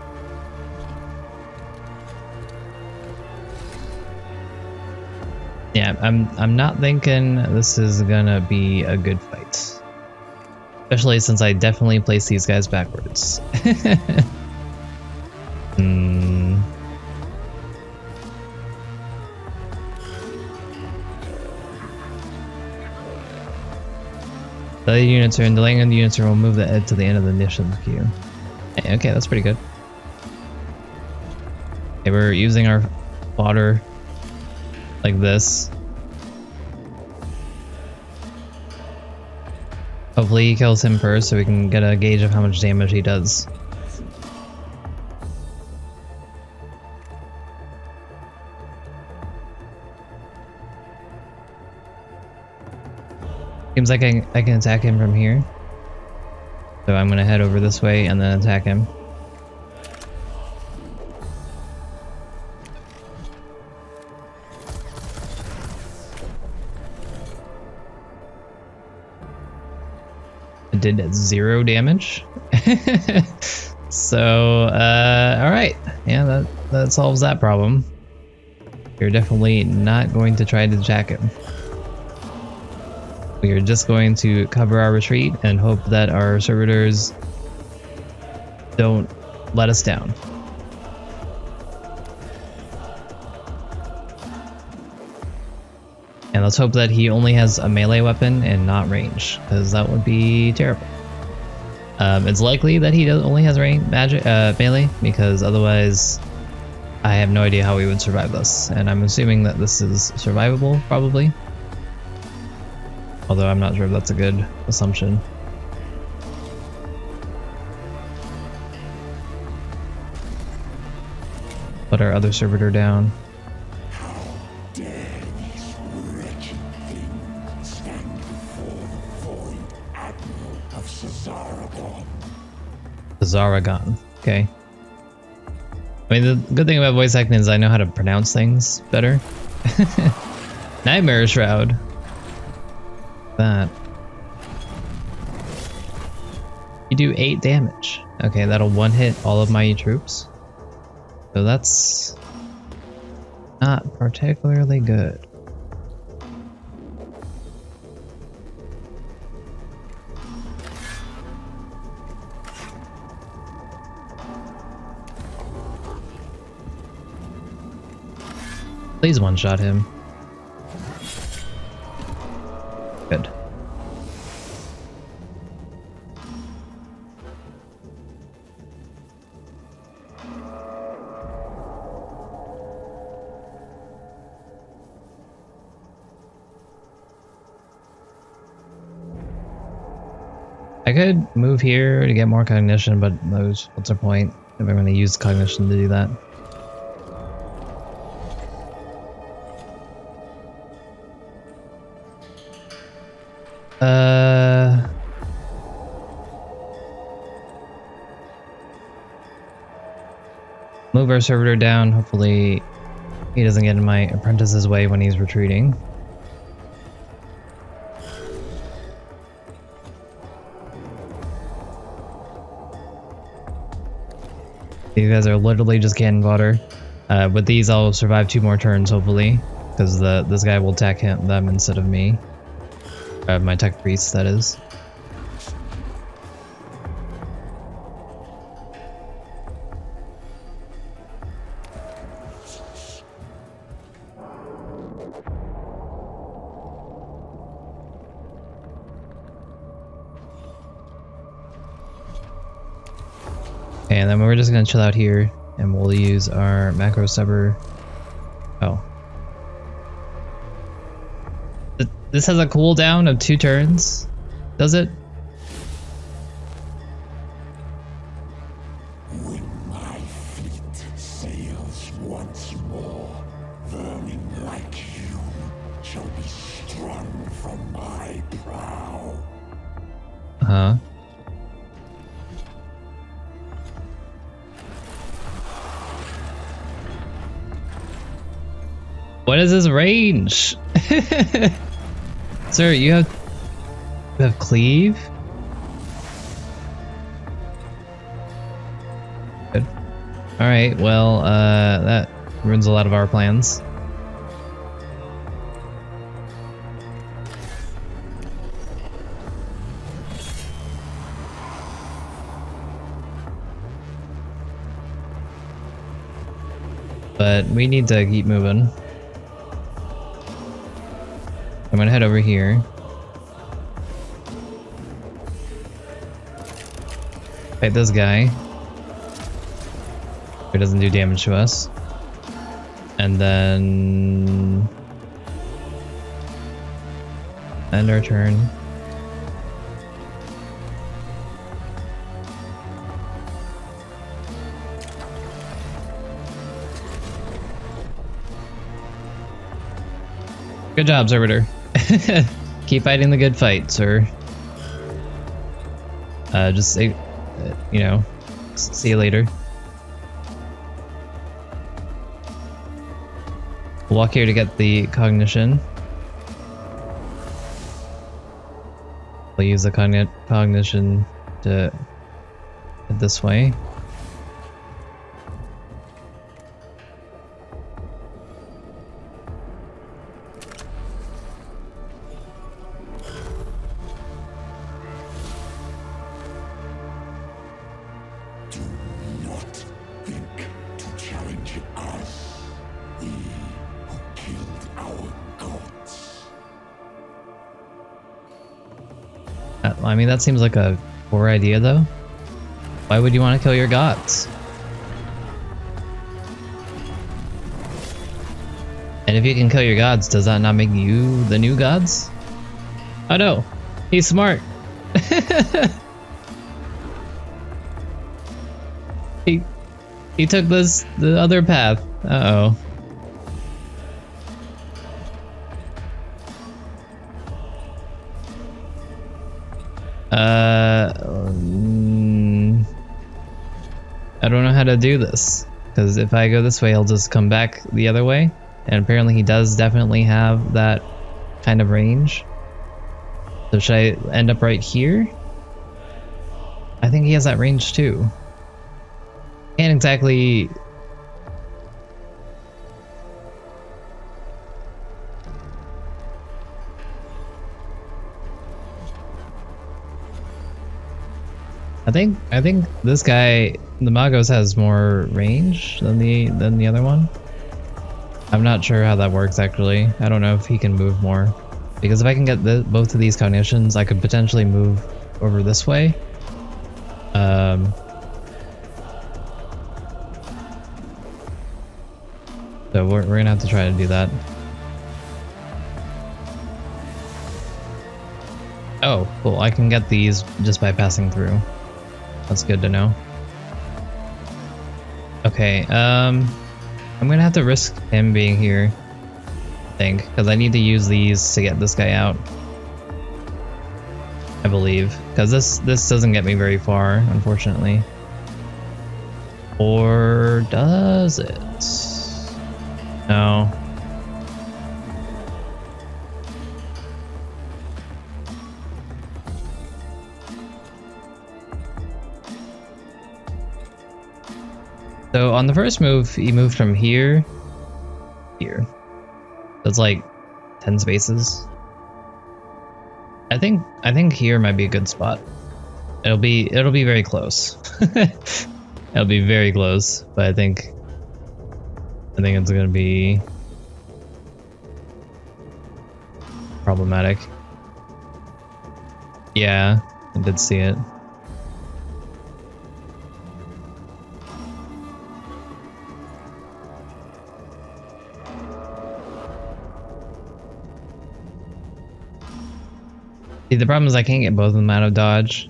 Yeah, I'm not thinking this is gonna be a good fight. Especially since I definitely placed these guys backwards. Delay the unit turn. Delaying on the unit turn will move the head to the end of the initiative queue. Hey, okay, that's pretty good. Okay, we're using our fodder like this. Hopefully he kills him first so we can get a gauge of how much damage he does. Seems like I can attack him from here. So I'm gonna head over this way and then attack him. and did 0 damage. So, alright. Yeah, that solves that problem. You're definitely not going to try to attack him. We are just going to cover our retreat and hope that our servitors don't let us down. And let's hope that he only has a melee weapon and not range, because that would be terrible. It's likely that he only has melee, because otherwise I have no idea how we would survive this. And I'm assuming that this is survivable, probably. Although I'm not sure if that's a good assumption. Put our other servitor down. Zaragon. Okay. I mean, the good thing about voice acting is I know how to pronounce things better. Nightmare Shroud. That. You do 8 damage. Okay, that'll one-hit all of my troops. So that's not particularly good. Please one-shot him. Good. I could move here to get more cognition, but what's the point if I'm going to use cognition to do that? Move our servitor down. Hopefully he doesn't get in my apprentice's way when he's retreating. These guys are literally just cannon fodder. With these I'll survive 2 more turns hopefully, because this guy will attack them instead of me. My tech priest, that is. And then we're just gonna chill out here, and we'll use our macro subber. Oh. This has a cooldown of 2 turns, does it? When my fleet sails once more, vermin like you shall be strung from my prow. Uh-huh. What is his range? Sir, you have cleave? Good. Alright, well, that ruins a lot of our plans. But we need to keep moving. I'm gonna head over here. Fight this guy. Who doesn't do damage to us. And then end our turn. Good job, Servitor. Keep fighting the good fight, sir. Just say, you know, see you later. We'll walk here to get the cognition. We'll use the cognition to head this way. I mean, that seems like a poor idea, though. Why would you want to kill your gods? And if you can kill your gods, does that not make you the new gods? Oh no, he's smart. He took the other path. Uh-oh. I don't know how to do this, because if I go this way, he'll just come back the other way, and apparently he does definitely have that kind of range. So should I end up right here? I think he has that range too. Can't exactly... I think this guy, the Magos, has more range than the other one. I'm not sure how that works actually. I don't know if he can move more, because if I can get both of these cognitions, I could potentially move over this way. So we're gonna have to try to do that. Oh, cool! I can get these just by passing through. That's good to know. Okay, I'm gonna have to risk him being here, I think, because I need to use these to get this guy out. I believe, because this doesn't get me very far, unfortunately. Or does it? No. So on the first move, he moved from here to here. That's like 10 spaces. I think here might be a good spot. It'll be very close. It'll be very close, but I think it's gonna be problematic. Yeah, I did see it. See, the problem is I can't get both of them out of dodge.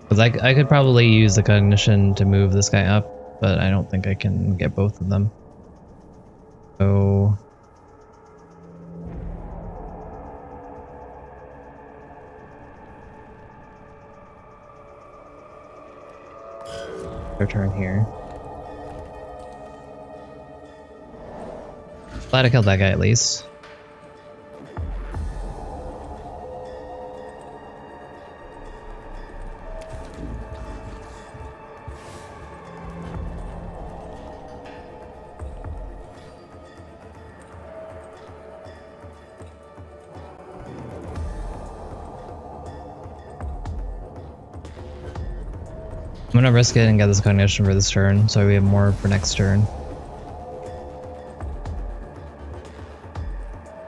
Because I could probably use the cognition to move this guy up, but I don't think I can get both of them. So... their turn here. Glad I killed that guy at least. I'm gonna risk it and get this cognition for this turn, so we have more for next turn.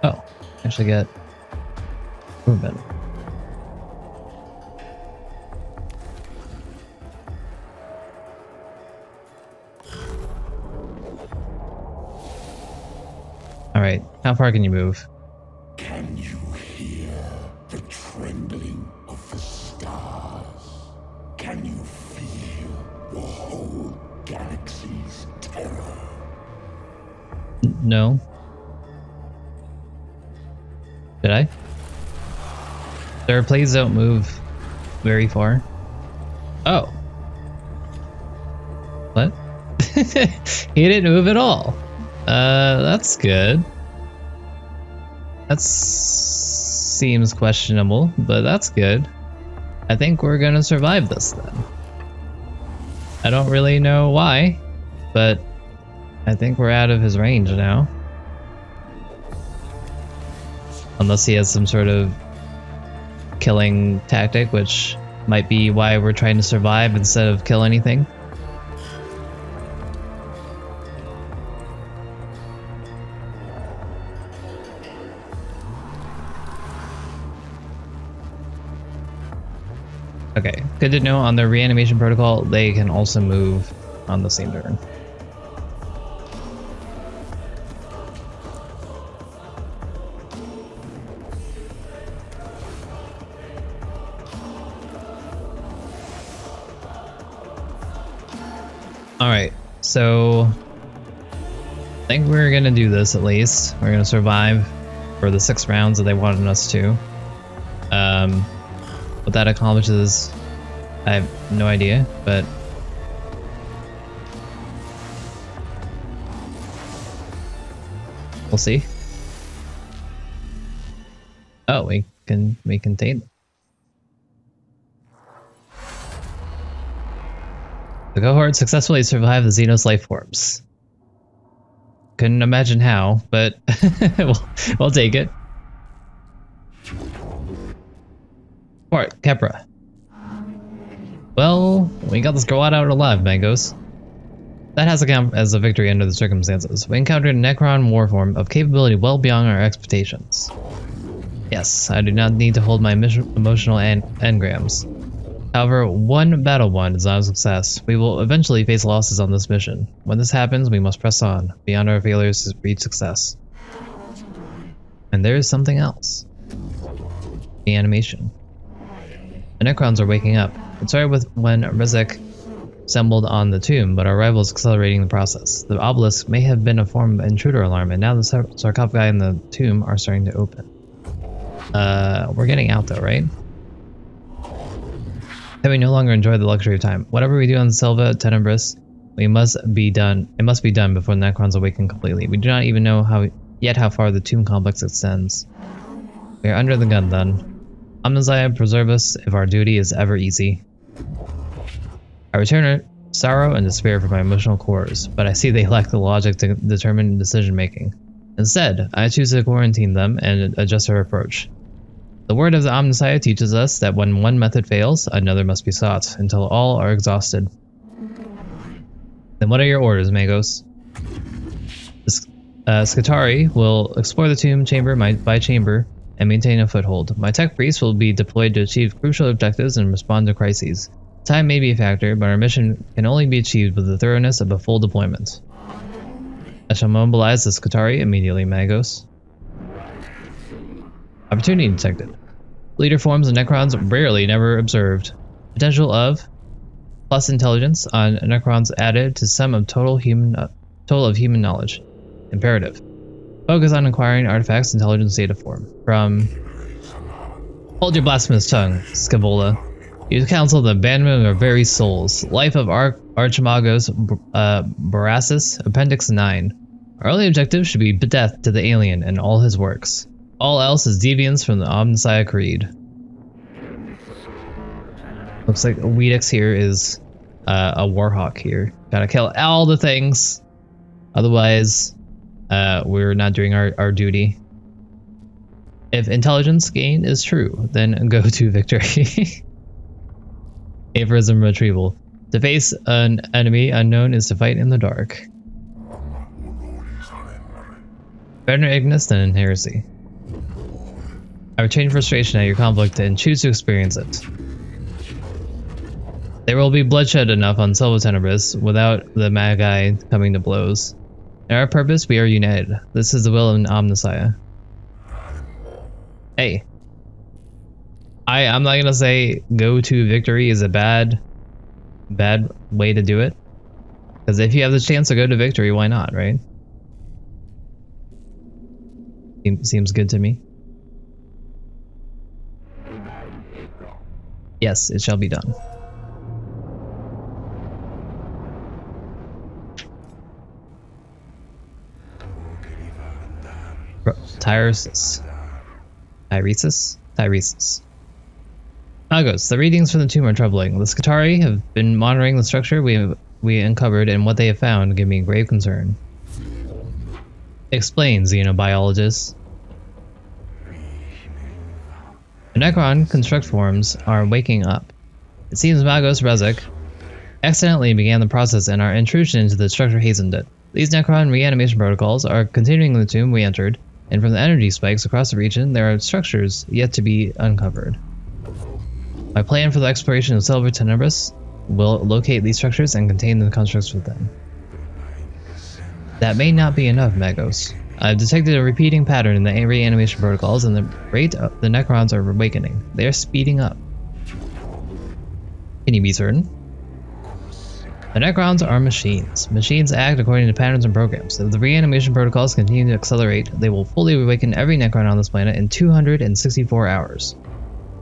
Oh, actually get movement. Alright, how far can you move? Can you hear the trembling of the stars? Can you feel the whole galaxy's terror? No. Did I? Their plays don't move very far. Oh. What? He didn't move at all. That's good. That seems questionable, but that's good. I think we're gonna survive this then. I don't really know why, but I think we're out of his range now. Unless he has some sort of killing tactic, which might be why we're trying to survive instead of kill anything. Okay, good to know on the reanimation protocol, they can also move on the same turn. Alright, so I think we're gonna do this at least. We're gonna survive for the 6 rounds that they wanted us to. What that accomplishes, I have no idea, but we'll see. Oh, we contain them. The cohort successfully survived the Xenos life forms. Couldn't imagine how, but we'll take it. Part Kepra. Well, we got this girl out alive, Mangos. That has to count as a victory under the circumstances. We encountered a Necron warform of capability well beyond our expectations. Yes, I do not need to hold my emotional engrams. However, one battle one is not a success. We will eventually face losses on this mission. When this happens, we must press on, beyond our failures to reach success. And there is something else. The animation. The Necrons are waking up. It started with when Rizek assembled on the tomb, but our arrival is accelerating the process. The obelisk may have been a form of intruder alarm, and now the sarcophagi in the tomb are starting to open. We're getting out though, right? That we no longer enjoy the luxury of time. Whatever we do on Silva Tenebris, it must be done before the Necrons awaken completely. We do not even know how far the tomb complex extends. We are under the gun then. Omnissiah, preserve us if our duty is ever easy. I return sorrow and despair from my emotional cores, but I see they lack the logic to determine decision making. Instead, I choose to quarantine them and adjust our approach. The word of the Omnissiah teaches us that when one method fails, another must be sought, until all are exhausted. Then what are your orders, Magos? Skatari will explore the tomb chamber by chamber and maintain a foothold. My tech priest will be deployed to achieve crucial objectives and respond to crises. Time may be a factor, but our mission can only be achieved with the thoroughness of a full deployment. I shall mobilize the Skatari immediately, Magos. Opportunity detected. Leader forms of Necrons rarely never observed. Potential of plus intelligence on Necrons added to sum of total of human knowledge. Imperative. Focus on acquiring artifacts intelligence data form. From hold your blasphemous tongue, Scabola. You counsel the abandonment of our very souls. Life of Archimagos Borassus, Appendix 9. Our only objective should be death to the alien and all his works. All else is deviance from the Omnissiah Creed. Looks like Weedix here is a Warhawk here. Gotta kill all the things. Otherwise, we're not doing our duty. If intelligence gain is true, then go to victory. Aphorism retrieval. To face an enemy unknown is to fight in the dark. Better Ignis than in heresy. I retain frustration at your conflict and choose to experience it. There will be bloodshed enough on Silva Tenebris without the Magi coming to blows. In our purpose, we are united. This is the will of an Omnissiah. Hey. I'm not gonna say go to victory is a bad way to do it. Because if you have the chance to go to victory, why not, right? Seems good to me. Yes, it shall be done. Tyresis. Tyresis? Tyresis. Magos, the readings from the tomb are troubling. The Skatari have been monitoring the structure we uncovered, and what they have found give me grave concern. Explain, xenobiologist. The Necron construct forms are waking up. It seems Magos Rezik accidentally began the process, and our intrusion into the structure hastened it. These Necron reanimation protocols are continuing in the tomb we entered, and from the energy spikes across the region, there are structures yet to be uncovered. My plan for the exploration of Silver Tenebris will locate these structures and contain the constructs within. That may not be enough, Magos. I've detected a repeating pattern in the reanimation protocols, and the rate the Necrons are awakening. They are speeding up. Can you be certain? The Necrons are machines. Machines act according to patterns and programs. If the reanimation protocols continue to accelerate, they will fully awaken every Necron on this planet in 264 hours.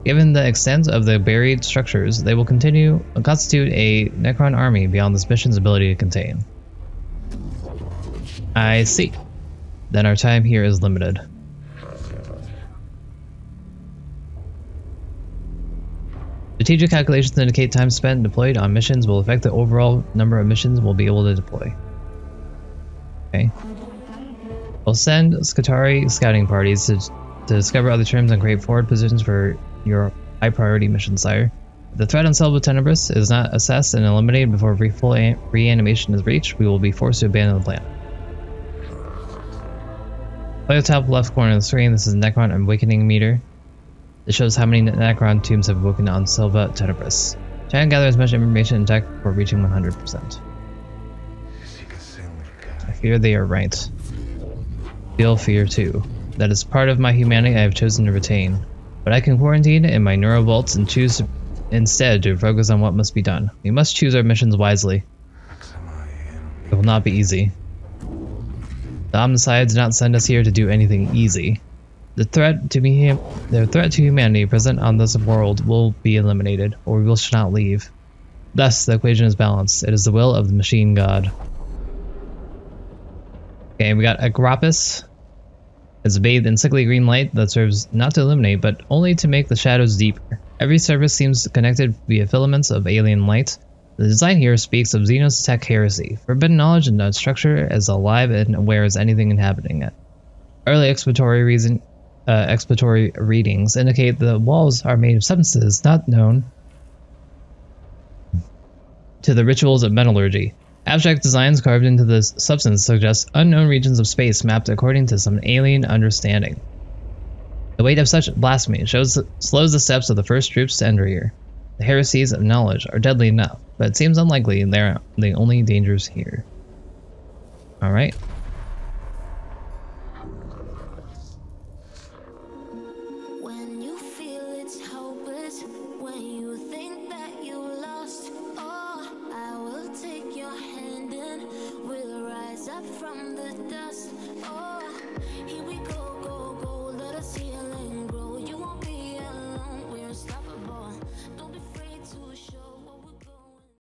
Given the extent of the buried structures, they will constitute a Necron army beyond this mission's ability to contain. I see. Then our time here is limited. Strategic calculations indicate time spent deployed on missions will affect the overall number of missions we'll be able to deploy. Okay. We'll send Skatari scouting parties to discover other terms and create forward positions for your high priority mission, sire. If the threat on Silver Tenebris is not assessed and eliminated before full reanimation is reached, we will be forced to abandon the planet. Play the top left corner of the screen. This is Necron Awakening Meter. It shows how many Necron tombs have awoken on Silver Tenebris. Try and gather as much information and tech before reaching 100%. I fear they are right. Feel fear too. That is part of my humanity I have chosen to retain. But I can quarantine in my neurovaults and choose instead to focus on what must be done. We must choose our missions wisely. It will not be easy. The Omnicides did not send us here to do anything easy. The threat to humanity present on this world will be eliminated, or we shall not leave. Thus, the equation is balanced. It is the will of the machine god. Okay, we got Agropis. It's bathed in sickly green light that serves not to illuminate, but only to make the shadows deeper. Every surface seems connected via filaments of alien light. The design here speaks of Xenos tech heresy, forbidden knowledge and a structure as alive and aware as anything inhabiting it. Early exploratory readings indicate the walls are made of substances not known to the rituals of metallurgy. Abstract designs carved into this substance suggest unknown regions of space mapped according to some alien understanding. The weight of such blasphemy slows the steps of the first troops to enter here. The heresies of knowledge are deadly enough, but it seems unlikely they're the only dangers here. Alright.